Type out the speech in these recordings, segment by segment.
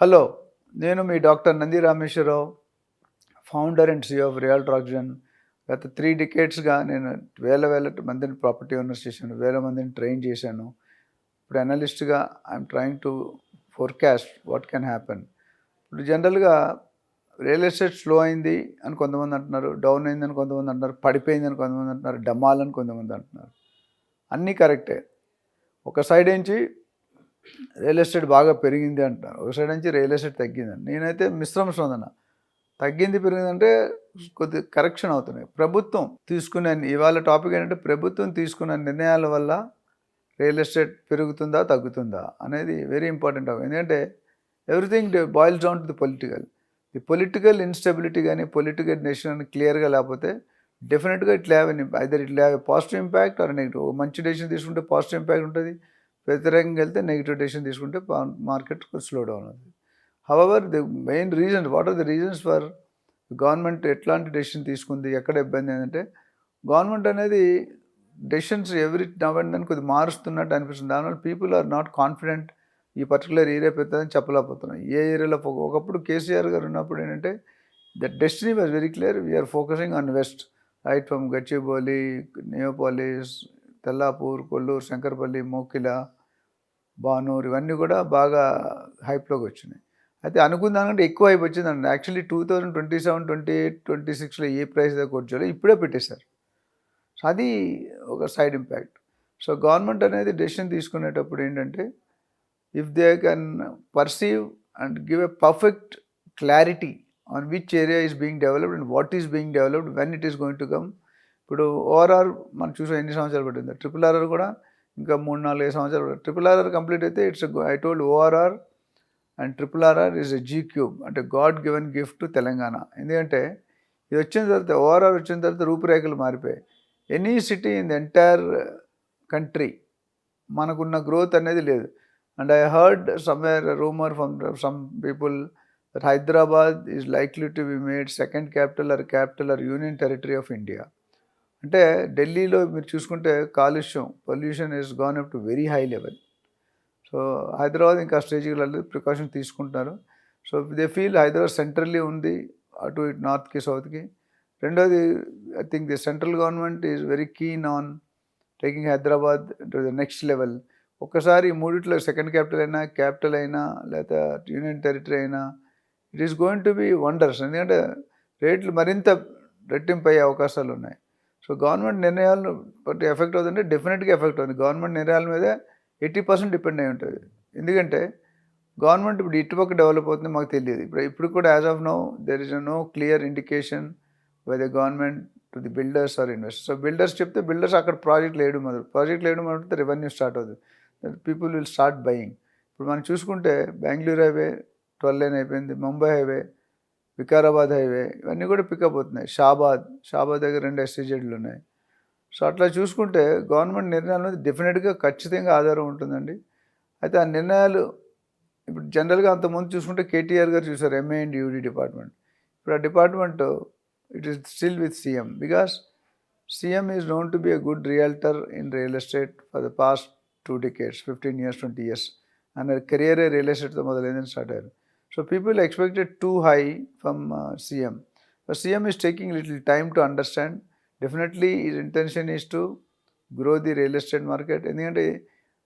Hello, నేను మీ doctor Nandi Rameshwararao, founder and CEO of Realtor Oxygen. గత 3 డికేడ్స్‌గా నేను వేల మందిని ప్రాపర్టీ ఓనర్స్ చేశాను. వేల మందిని ట్రైన్ చేశాను. ఇప్పుడు అనలిస్ట్‌గా I'm trying to forecast what can happen. ఇప్పుడు జనరల్‌గా రియల్ ఎస్టేట్ స్లో అయింది అని కొంతమంది అంటున్నారు. డౌన్ అయిందని కొంతమంది అంటున్నారు. పడిపోయిందని కొంతమంది అంటున్నారు. డమాలని కొంతమంది అంటున్నారు. అన్నీ కరెక్టే. ఒక సైడ్ నుంచి రియల్ ఎస్టేట్ బాగా పెరిగింది అంటున్నారు. ఒక సైడ్ నుంచి రియల్ ఎస్టేట్ తగ్గిందని. నేనైతే మిశ్రమ స్పందన. తగ్గింది పెరిగిందంటే కొద్దిగా కరెక్షన్ అవుతున్నాయి. ప్రభుత్వం తీసుకునే ఇవాళ టాపిక్ ఏంటంటే ప్రభుత్వం తీసుకున్న నిర్ణయాల వల్ల రియల్ ఎస్టేట్ పెరుగుతుందా తగ్గుతుందా అనేది వెరీ ఇంపార్టెంట్ టాపిక్. ఎందుకంటే everything boils down to the political instability కానీ పొలిటికల్ డెసిషన్ క్లియర్గా లేకపోతే డెఫినెట్గా it have positive impact or negative. మంచి డెసిషన్ తీసుకుంటే పాజిటివ్ ఇంపాక్ట్ ఉంటుంది. వ్యతిరేకంగా వెళ్తే నెగిటివ్ డెసిషన్ తీసుకుంటే మార్కెట్ స్లో డౌన్ అవుతుంది. However the main reasons, what are the reasons for government ఎట్లాంటి డెసిషన్ తీసుకుంది, ఎక్కడ ఇబ్బంది ఏంటంటే గవర్నమెంట్ అనేది decisions every now and then కొద్దిగా మారుస్తున్నట్టు అనిపిస్తుంది. దానివల్ల పీపుల్ ఆర్ నాట్ కాన్ఫిడెంట్ ఈ పర్టికులర్ ఏరియా పెద్దదని చెప్పలేకపోతున్నాం. ఏ ఏరియాలో ఒకప్పుడు కేసీఆర్ గారు ఉన్నప్పుడు ఏంటంటే the destiny was very clear. We are focusing on west, right from Gachibowli, Neopolis, Tellapur, Kollur, Shankarpalli, Mokila, Banur ఇవన్నీ కూడా బాగా హైప్లోకి వచ్చినాయి. అయితే అనుకున్న దానికంటే ఎక్కువ హైప్ వచ్చిందండి. యాక్చువల్లీ 2027, 28, 26లో ఏ ప్రైస్ దాకా వచ్చారో ఇప్పుడే పెట్టేశారు. సో అది ఒక సైడ్ ఇంపాక్ట్. సో గవర్నమెంట్ అనేది డెసిషన్ తీసుకునేటప్పుడు ఏంటంటే if they can perceive and give a perfect clarity on which area is being developed and what is being developed, when it is going to come. ఇప్పుడు ORR మనం చూసాం ఎన్ని సంవత్సరాలు పట్టింది. Triple RR కూడా ఇంకా 3-4 సంవత్సరాలు. ట్రిపుల్ ఆర్ఆర్ కంప్లీట్ అయితే I told ORR and triple RR is a G cube, అంటే god given gift to Telangana. ఎందుకంటే ఇది వచ్చిన తర్వాత ఓఆర్ఆర్ వచ్చిన తర్వాత రూపురేఖలు మారిపోయాయి. Any city in the entire country మనకున్న గ్రోత్ అనేది లేదు. And I heard somewhere rumour from some people that Hyderabad is likely to be made second capital or union territory of India. అంటే ఢిల్లీలో మీరు చూసుకుంటే కాలుష్యం, pollution is gone up to very high level. So Hyderabad ఇంకా స్టేజ్కి వెళ్ళి ప్రికాషన్ తీసుకుంటున్నారు. So they feel Hyderabad centrally ఉంది, అటు ఇటు నార్త్కి సౌత్కి. రెండోది, I think the central government is very keen on taking Hyderabad to the next level. ఒక్కసారి ఈ మూడిట్లో సెకండ్ క్యాపిటల్ అయినా లేదా యూనియన్ టెరిటరీ అయినా it is going to be wonders. ఎందుకంటే రేట్లు మరింత రెట్టింపు అయ్యే అవకాశాలు ఉన్నాయి. సో గవర్నమెంట్ నిర్ణయాలను బట్టి ఎఫెక్ట్ అవుతుంటే డెఫినెట్గా ఎఫెక్ట్ అవుతుంది. గవర్నమెంట్ నిర్ణయాల మీదే 80% డిపెండ్ అయి ఉంటుంది. ఎందుకంటే గవర్నమెంట్ ఇప్పుడు ఇటుపక్క డెవలప్ అవుతుంది మాకు తెలియదు. ఇప్పుడు కూడా as of now there is no clear indication by the government to the builders or investors. So builders చెప్తే బిల్డర్స్ అక్కడ ప్రాజెక్టులు వేయడం మొదలు రెవెన్యూ స్టార్ట్ అవుతుంది. People will start buying. ఇప్పుడు మనం చూసుకుంటే బెంగళూరు హైవే 12 లేన్ అయిపోయింది, ముంబై హైవే, వికారాబాద్ హైవే ఇవన్నీ కూడా పికప్ అవుతున్నాయి. షాబాద్ దగ్గర 2 SEZలు ఉన్నాయి. సో అట్లా చూసుకుంటే గవర్నమెంట్ నిర్ణయాల మీద డెఫినెట్గా ఖచ్చితంగా ఆధారం ఉంటుందండి. అయితే ఆ నిర్ణయాలు ఇప్పుడు జనరల్గా అంతకుముందు చూసుకుంటే కేటీఆర్ గారు చూసారు ఎంఏ అండ్ యూడీ డిపార్ట్మెంట్. ఇప్పుడు ఆ department it is still with CM, because CM is known to be a good realtor in real estate for the past 2 decades, 15 years, 20 years. ఆయన కెరియరే రియల్ ఎస్టేట్తో మొదలైందని స్టార్ట్ అయ్యారు. So people expected too high from CM. But CM is taking little time to understand. Definitely his intention is to grow the real estate market. ఎందుకంటే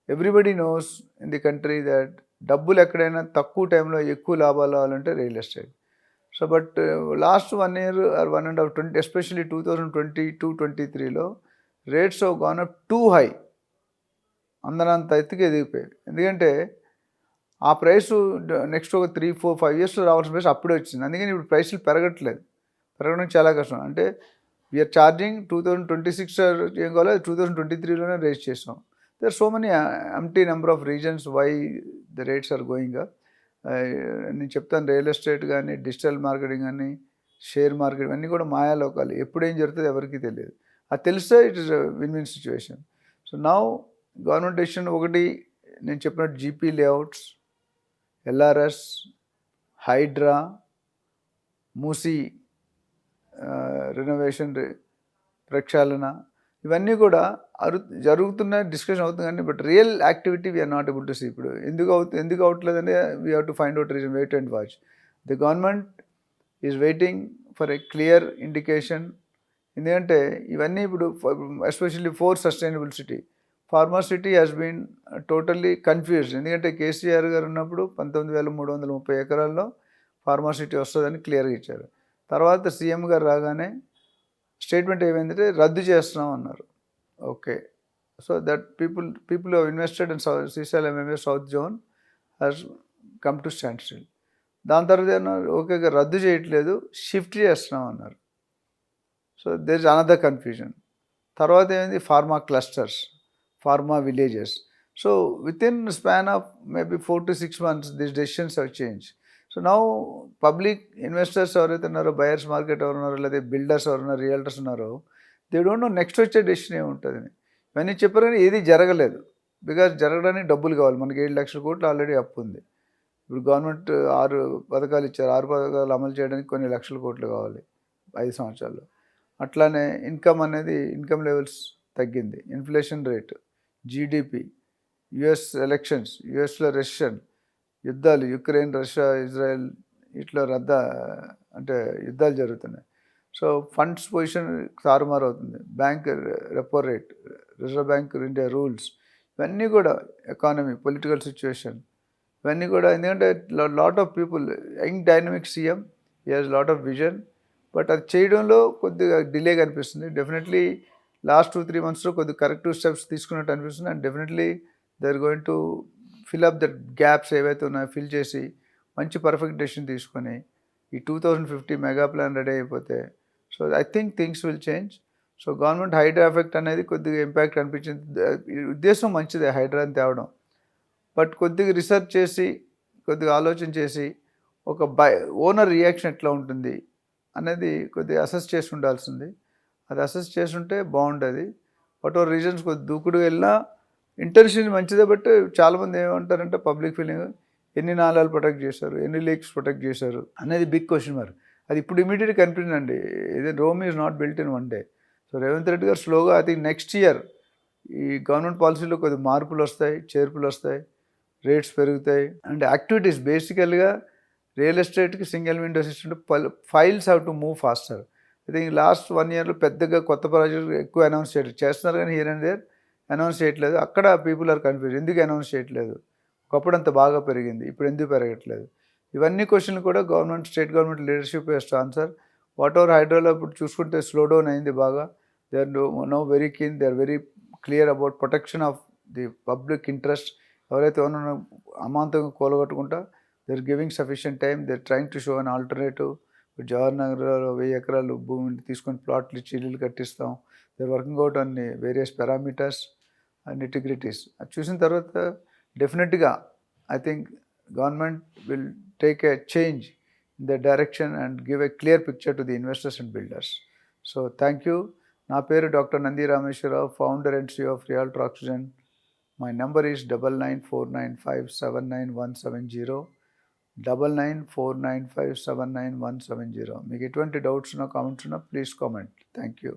everybody knows in the country that డబ్బులు ఎక్కడైనా తక్కువ టైంలో ఎక్కువ లాభాలు రావాలంటే real estate. So but last 1 year or 1.5, especially 2022-23లో rates of gone up too high. అందరంత ఎత్తుకి ఎదిగిపోయాయి. ఎందుకంటే ఆ ప్రైస్ నెక్స్ట్ ఒక 3-4-5 yearsలో రావాల్సిన ప్రైస్ అప్పుడే వచ్చింది. అందుకని ఇప్పుడు ప్రైస్లు పెరగట్లేదు. పెరగడం చాలా కష్టం. అంటే వీఆర్ ఛార్జింగ్ 2026 ఏం కావాలో 2023లోనే రేస్ చేసాం. There so many empty number of reasons why the rates are going up. నేను చెప్తాను, రియల్ ఎస్టేట్ కానీ, డిజిటల్ మార్కెటింగ్ కానీ, షేర్ మార్కెట్ అన్నీ కూడా మాయాలోకాలు. ఎప్పుడేం జరుగుతుందో ఎవరికీ తెలియదు. అది తెలిస్తే it is win situation. So now government decision ఒకటి నేను చెప్పినట్టు GP layouts, LRS, HYDRAA, Musi renovation, ప్రక్షాళన ఇవన్నీ కూడా జరుగుతున్న డిస్కషన్ అవుతుంది కానీ but real activity we are not able to see. ఇప్పుడు ఎందుకు అవట్లేదంటే we have to find out reason, wait and watch. The government is waiting for a clear indication. ఎందుకంటే ఇవన్నీ ఇప్పుడు especially for sustainable city, pharma city has been totally confused. ఎందుకంటే కేసీఆర్ గారు ఉన్నప్పుడు 19,330 ఎకరాల్లో ఫార్మర్ సిటీ వస్తుందని క్లియర్గా ఇచ్చారు. తర్వాత సీఎం గారు రాగానే స్టేట్మెంట్ ఏమైందంటే రద్దు చేస్తున్నాం అన్నారు. Okay, so that people have invested in Srisailam MMS south zone has come to stand still. దాని తర్వాత ఏమన్నారు, ఓకే రద్దు చేయట్లేదు, షిఫ్ట్ చేస్తున్నాం అన్నారు. So there is another confusion. తర్వాత ఏమైంది, pharma clusters, pharma villages. So within span of maybe 4 to 6 months these decisions have change. So now public investors ఎవరైతే ఉన్నారో, బయర్స్ మార్కెట్ ఎవరు ఉన్నారో, లేదా బిల్డర్స్ ఎవరున్నారు, రియల్టర్స్ ఉన్నారో, దే డోంట్ నో నెక్స్ట్ వచ్చే డెసిషన్ ఏముంటుందని. ఇవన్నీ చెప్పారు కానీ ఏది జరగలేదు. బికాజ్ జరగడానికి డబ్బులు కావాలి. మనకి 7 లక్షల కోట్లు ఆల్రెడీ అప్పు ఉంది. ఇప్పుడు గవర్నమెంట్ 6 పథకాలు ఇచ్చారు. 6 పథకాలు అమలు చేయడానికి కొన్ని లక్షల కోట్లు కావాలి 5 సంవత్సరాల్లో. అట్లానే ఇన్కమ్ లెవెల్స్ తగ్గింది, inflation rate, GDP, US elections, యుఎస్లో రెసిషన్, యుద్ధాలు, యుక్రెయిన్, రష్యా, ఇజ్రాయెల్, ఇట్లా యుద్ధాలు జరుగుతున్నాయి. సో ఫండ్స్ పొజిషన్ తారుమారు అవుతుంది. Bank repo rate, reserve bank India rules, ఇవన్నీ కూడా ఎకానమీ, పొలిటికల్ సిచ్యువేషన్, ఇవన్నీ కూడా. ఎందుకంటే lot of people, young dynamic CM, he has lot of vision, but అది చేయడంలో కొద్దిగా డిలే కనిపిస్తుంది. డెఫినెట్లీ లాస్ట్ 2-3 monthsలో కొద్దిగా కరెక్టివ్ స్టెప్స్ తీసుకున్నట్టు అనిపిస్తుంది. And definitely they are going to fill up that gaps ఏవైతే ఉన్నాయో ఫిల్ చేసి మంచి పర్ఫెక్ట్ డెసిషన్ తీసుకొని ఈ 2050 మెగా ప్లాన్ రెడీ అయిపోతే, so I think things will change. So government HYDRAA effect అనేది కొద్దిగా ఇంపాక్ట్ అనిపించింది. ఉద్దేశం మంచిదే హైడ్రాని తేవడం, బట్ కొద్దిగా రీసెర్చ్ చేసి, కొద్దిగా ఆలోచన చేసి, ఒక ఓనర్ రియాక్షన్ ఎట్లా ఉంటుంది అనేది కొద్దిగా అసెస్ చేసి ఉండాల్సింది. అది అసెస్ చేసుంటే బాగుంటుంది. వాట్ ఎవర్ రీజన్స్ కొద్ది దూకుడు వెళ్ళినా ఇంటెన్షన్ మంచిదే. బట్ చాలామంది ఏమంటారంటే పబ్లిక్ ఫీలింగ్, ఎన్ని నాళాలు ప్రొటెక్ట్ చేశారు, ఎన్ని లీక్స్ ప్రొటెక్ట్ చేశారు అనేది బిగ్ క్వశ్చన్ మార్క్. అది ఇప్పుడు ఇమీడియట్గా కనిపించిందండి. ఇది Rome is not built in one day. So Revanth Reddy garu స్లోగా, ఐ థింక్ నెక్స్ట్ ఇయర్ ఈ గవర్నమెంట్ పాలసీలో కొద్దిగా మార్పులు వస్తాయి, చేర్పులు వస్తాయి, రేట్స్ పెరుగుతాయి. అండ్ యాక్టివిటీస్ బేసికల్గా రియల్ ఎస్టేట్కి single window system, files have to move faster. I think last 1 yearలో పెద్దగా కొత్త ప్రాజెక్ట్ ఎక్కువ అనౌన్స్ చేస్తున్నారు కానీ హియర్ అండ్ దేర్ అనౌన్స్ చేయట్లేదు. అక్కడ పీపుల్ ఆర్ కన్ఫ్యూజ్, ఎందుకు అనౌన్స్ చేయట్లేదు, ఒకప్పుడు అంత బాగా పెరిగింది, ఇప్పుడు ఎందుకు పెరగట్లేదు. ఇవన్నీ క్వశ్చన్లు కూడా state government leadership has to answer. Whatever హైడ్రాలో ఇప్పుడు చూసుకుంటే స్లో డౌన్ అయింది బాగా. They are no very keen, they are very clear about protection of the public interest. ఎవరైతే ఏమన్నా అమాంతంగా కూలగొట్టుకుంటా, they are giving sufficient time, they are trying to show an alternative. Jawahar నగర్లో 1000 ఎకరాలు భూమిని తీసుకొని ప్లాట్లు ఇచ్చి ఇల్లు కట్టిస్తాం. They are working out on various parameters and integrities. అది చూసిన తర్వాత డెఫినెట్గా I think government will take a change in the direction and give a clear picture to the investors and builders. So thank you. నా పేరు doctor Nandi Rameshwararao, founder and CEO of Realtor oxygen. My number is 9949579170, 9949579170. మీకు ఎటువంటి doubts ఉన్నా, comments ఉన్నా, please comment. Thank you.